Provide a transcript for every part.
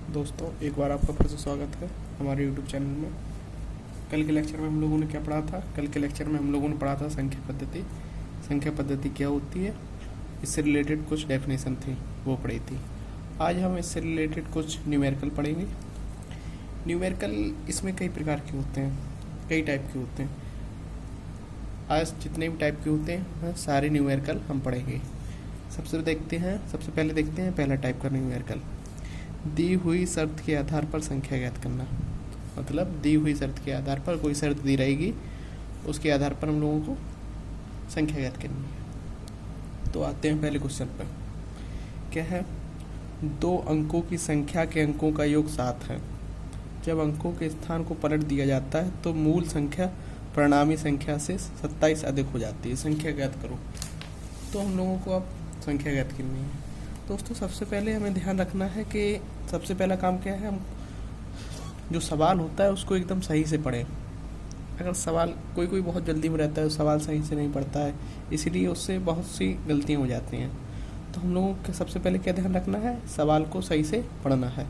दोस्तों, एक बार आपका फिर से स्वागत है हमारे यूट्यूब चैनल में। कल के लेक्चर में हम लोगों ने क्या पढ़ा था? कल के लेक्चर में हम लोगों ने पढ़ा था संख्या पद्धति। संख्या पद्धति क्या होती है, इससे रिलेटेड कुछ डेफिनेशन थी, वो पढ़ी थी। आज हम इससे रिलेटेड कुछ न्यूमेरिकल पढ़ेंगे। न्यूमेरिकल इसमें कई प्रकार के होते हैं, कई टाइप के होते हैं। आज जितने भी टाइप के होते हैं वह सारे न्यूमेरिकल हम पढ़ेंगे। सबसे पहले देखते हैं पहला टाइप का न्यूमेरिकल। दी हुई शर्त के आधार पर संख्या ज्ञात करना। मतलब दी हुई शर्त के आधार पर, कोई शर्त दी रहेगी, उसके आधार पर हम लोगों को संख्या ज्ञात करनी है। तो आते हैं पहले क्वेश्चन पर। क्या है? 2 अंकों की संख्या के अंकों का योग 7 है। जब अंकों के स्थान को पलट दिया जाता है तो मूल संख्या परिणामी संख्या से 27 अधिक हो जाती है। संख्या ज्ञात करो। तो हम लोगों को अब संख्या ज्ञात करनी है। दोस्तों, सबसे पहले हमें ध्यान रखना है कि सबसे पहला काम क्या है, हम जो सवाल होता है उसको एकदम सही से पढ़ें। अगर सवाल कोई बहुत जल्दी में रहता है, सवाल सही से नहीं पढ़ता है, इसीलिए उससे बहुत सी गलतियाँ हो जाती हैं। तो हम लोगों को सबसे पहले क्या ध्यान रखना है, सवाल को सही से पढ़ना है।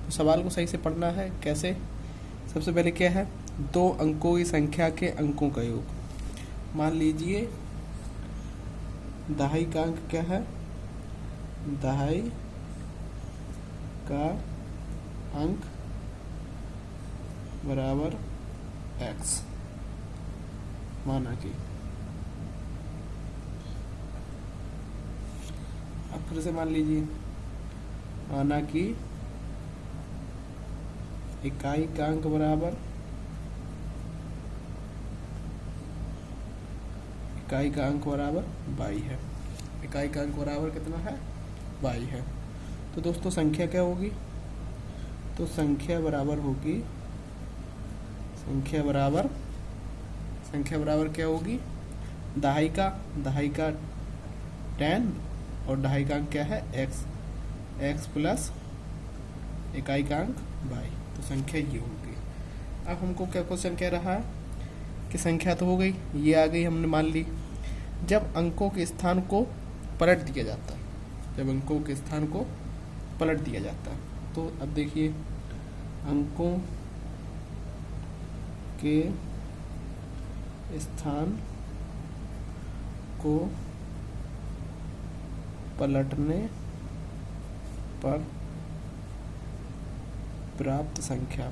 तो सवाल को सही से पढ़ना है कैसे? सबसे पहले क्या है, 2 अंकों की संख्या के अंकों का योग। मान लीजिए दहाई का अंक क्या है, दहाई का अंक बराबर x। माना कि अब फिर से मान लीजिए, माना कि इकाई का अंक बराबर, इकाई का अंक बराबर 22 है। इकाई का अंक बराबर कितना है? 22 है। तो दोस्तों संख्या क्या होगी? तो संख्या बराबर होगी, संख्या बराबर क्या होगी? दहाई का 10 और दहाई का अंक क्या है? x प्लस इकाई का अंक 22। तो संख्या ये होगी। अब हमको क्या क्वेश्चन कह रहा है कि संख्या तो हो गई, ये आ गई, हमने मान ली। जब अंकों के स्थान को पलट दिया जाता है, जब अंकों के स्थान को पलट दिया जाता है, तो अब देखिए अंकों के स्थान को पलटने पर प्राप्त संख्या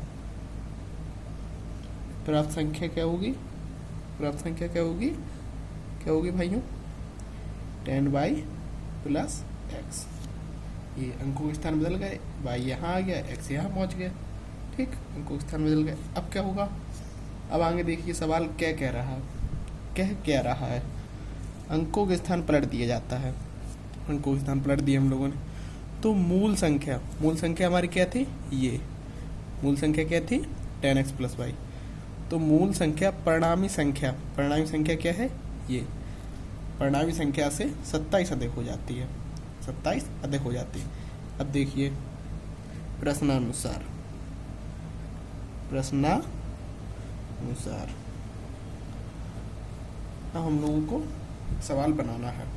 क्या होगी? प्राप्त संख्या क्या होगी भाइयों? 10y plus x। ये अंकों के स्थान बदल गए, y यहाँ आ गया, x यहाँ पहुँच गया। ठीक, अंकों के स्थान बदल गए। अब क्या होगा? अब आगे देखिए सवाल क्या कह रहा है। अंकों के स्थान पलट दिया जाता है, अंकों के स्थान पलट दिए हम लोगों ने। तो मूल संख्या हमारी क्या थी? ये मूल संख्या क्या थी? 10x plus y। तो मूल संख्या परिणामी संख्या क्या है? ये परिणामी संख्या से 27 अधिक हो जाती है, 27 अधिक हो जाती है। अब देखिए प्रश्नानुसार अब हम लोगों को सवाल बनाना है।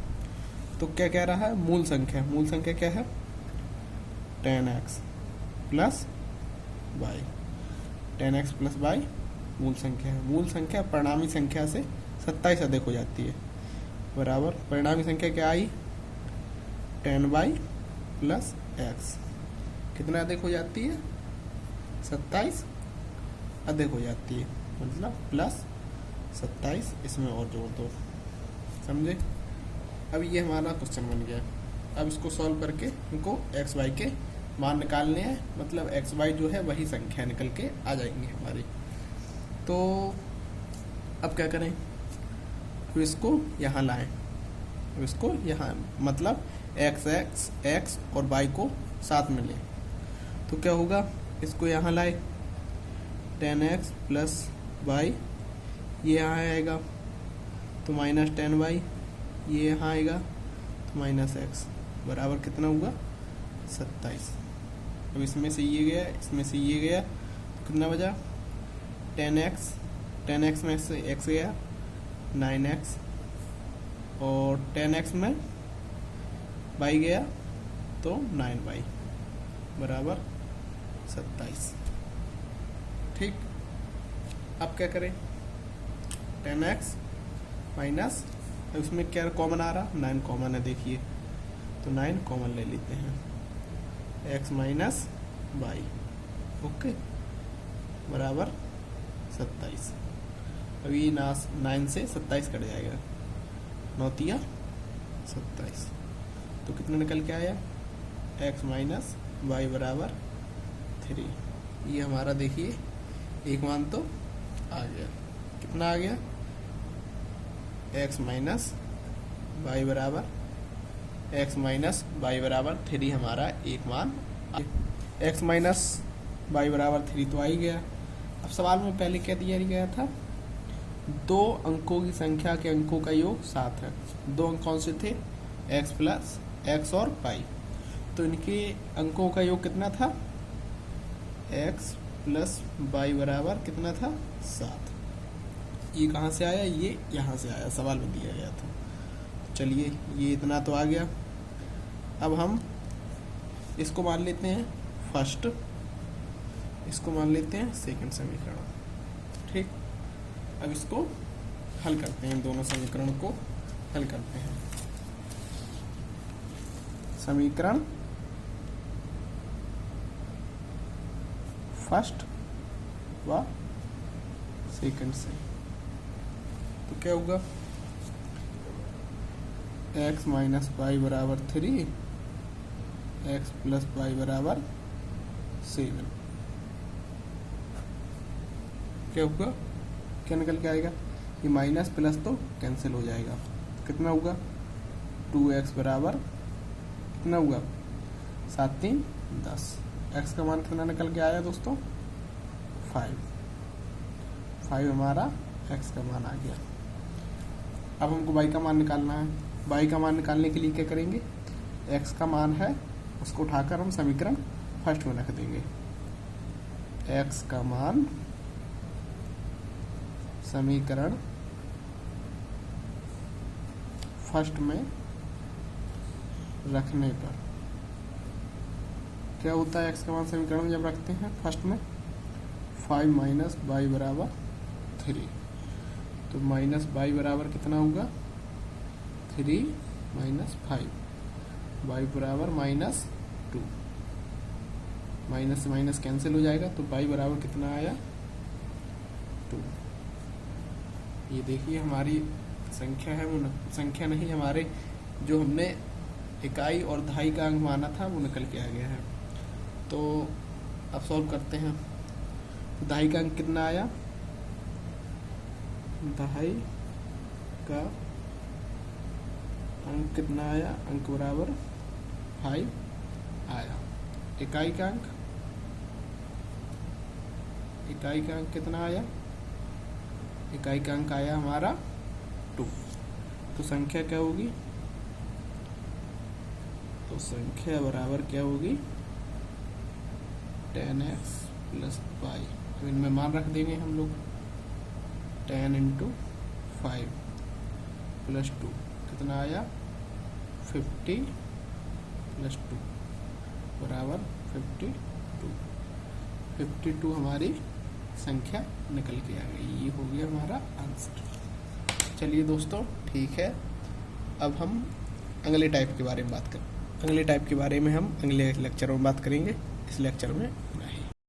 तो क्या कह रहा है? मूल संख्या क्या है? 10x plus y। 10x plus y मूल संख्या है। मूल संख्या परिणामी संख्या से 27 अधिक हो जाती है, बराबर परिणामी संख्या क्या आई? 10y plus x। कितना अधिक हो जाती है? 27 अधिक हो जाती है, मतलब प्लस 27 इसमें और जोड़ दो। समझे? अब ये हमारा क्वेश्चन बन गया। अब इसको सॉल्व करके इनको एक्स वाई के मान निकालने हैं, मतलब एक्स वाई जो है वही संख्या निकल के आ जाएंगी हमारी। तो अब क्या करें? तो इसको यहाँ लाएं, इसको यहाँ, मतलब x और y को साथ में लें। तो क्या होगा? इसको यहाँ लाए, 10x प्लस y, ये यहाँ आएगा तो माइनस 10y, ये यहाँ आएगा तो माइनस x, बराबर कितना हुआ? 27। अब इसमें से ये गया, इसमें से ये गया, तो कितना बचा? 10x में से x गया, 9x, और 10x में y गया तो 9y बराबर 27। ठीक, अब क्या करें, 10x माइनस, उसमें क्या कॉमन आ रहा, 9 कॉमन है, देखिए तो 9 कॉमन ले लेते हैं, x माइनस वाई, ओके, बराबर 27। अभी 9 से 27 कट जाएगा, 9 तिया 27, तो कितना निकल के आया, x माइनस वाई बराबर 3। ये हमारा देखिए एक मान तो आ गया, कितना आ गया, x माइनस वाई बराबर 3 हमारा एक मान, x माइनस वाई बराबर 3 तो आ ही गया। अब सवाल में पहले क्या दिया गया था, 2 अंकों की संख्या के अंकों का योग 7 है। 2 अंक कौन से थे, x प्लस x और पाई, तो इनके अंकों का योग कितना था, x प्लस वाई बराबर कितना था, 7। ये कहाँ से आया, ये यहाँ से आया, सवाल में दिया गया था। चलिए ये इतना तो आ गया। अब हम इसको मान लेते हैं फर्स्ट, इसको मान लेते हैं सेकंड समीकरण। ठीक, अब इसको हल करते हैं, दोनों समीकरण को हल करते हैं। समीकरण फर्स्ट व सेकंड से, तो क्या होगा, x माइनस वाई बराबर 3, x प्लस वाई बराबर 7। क्या होगा, क्या निकल के आएगा, ये माइनस प्लस तो कैंसिल हो जाएगा, कितना होगा, 2x बराबर कितना होगा, 7 3 10। x का मान कितना निकल के आया दोस्तों, 5 हमारा x का मान आ गया। अब हमको y का मान निकालना है। y का मान निकालने के लिए क्या करेंगे, x का मान है उसको उठाकर हम समीकरण फर्स्ट में रख देंगे। x का मान समीकरण फर्स्ट में रखने पर क्या होता है, x का मान समीकरण में जब रखते हैं फर्स्ट में, 5 माइनस वाई बराबर 3, तो माइनस वाई बराबर कितना होगा, 3 माइनस 5, वाई बराबर -2, माइनस से माइनस कैंसिल हो जाएगा, तो वाई बराबर कितना आया, 2। ये देखिए हमारी संख्या है, वो संख्या नहीं, हमारे जो हमने इकाई और दहाई का अंक माना था वो निकल के आ गया है। तो अब सॉल्व करते हैं। दहाई का अंक कितना आया, दहाई का अंक कितना आया, अंक बराबर 5 आया। इकाई का अंक कितना आया, इकाई का अंक आया हमारा 2। तो संख्या क्या होगी, तो संख्या बराबर क्या होगी, 10x प्लस वाई। अब इनमें मान रख देंगे हम लोग, 10 × 5 प्लस 2 कितना आया, 50 प्लस 2 बराबर 52 हमारी संख्या निकल के आ गई। ये हो गया हमारा आंसर। चलिए दोस्तों ठीक है, अब हम अगले टाइप के बारे में बात करें। अगले टाइप के बारे में हम अगले लेक्चर में बात करेंगे। इस लेक्चर में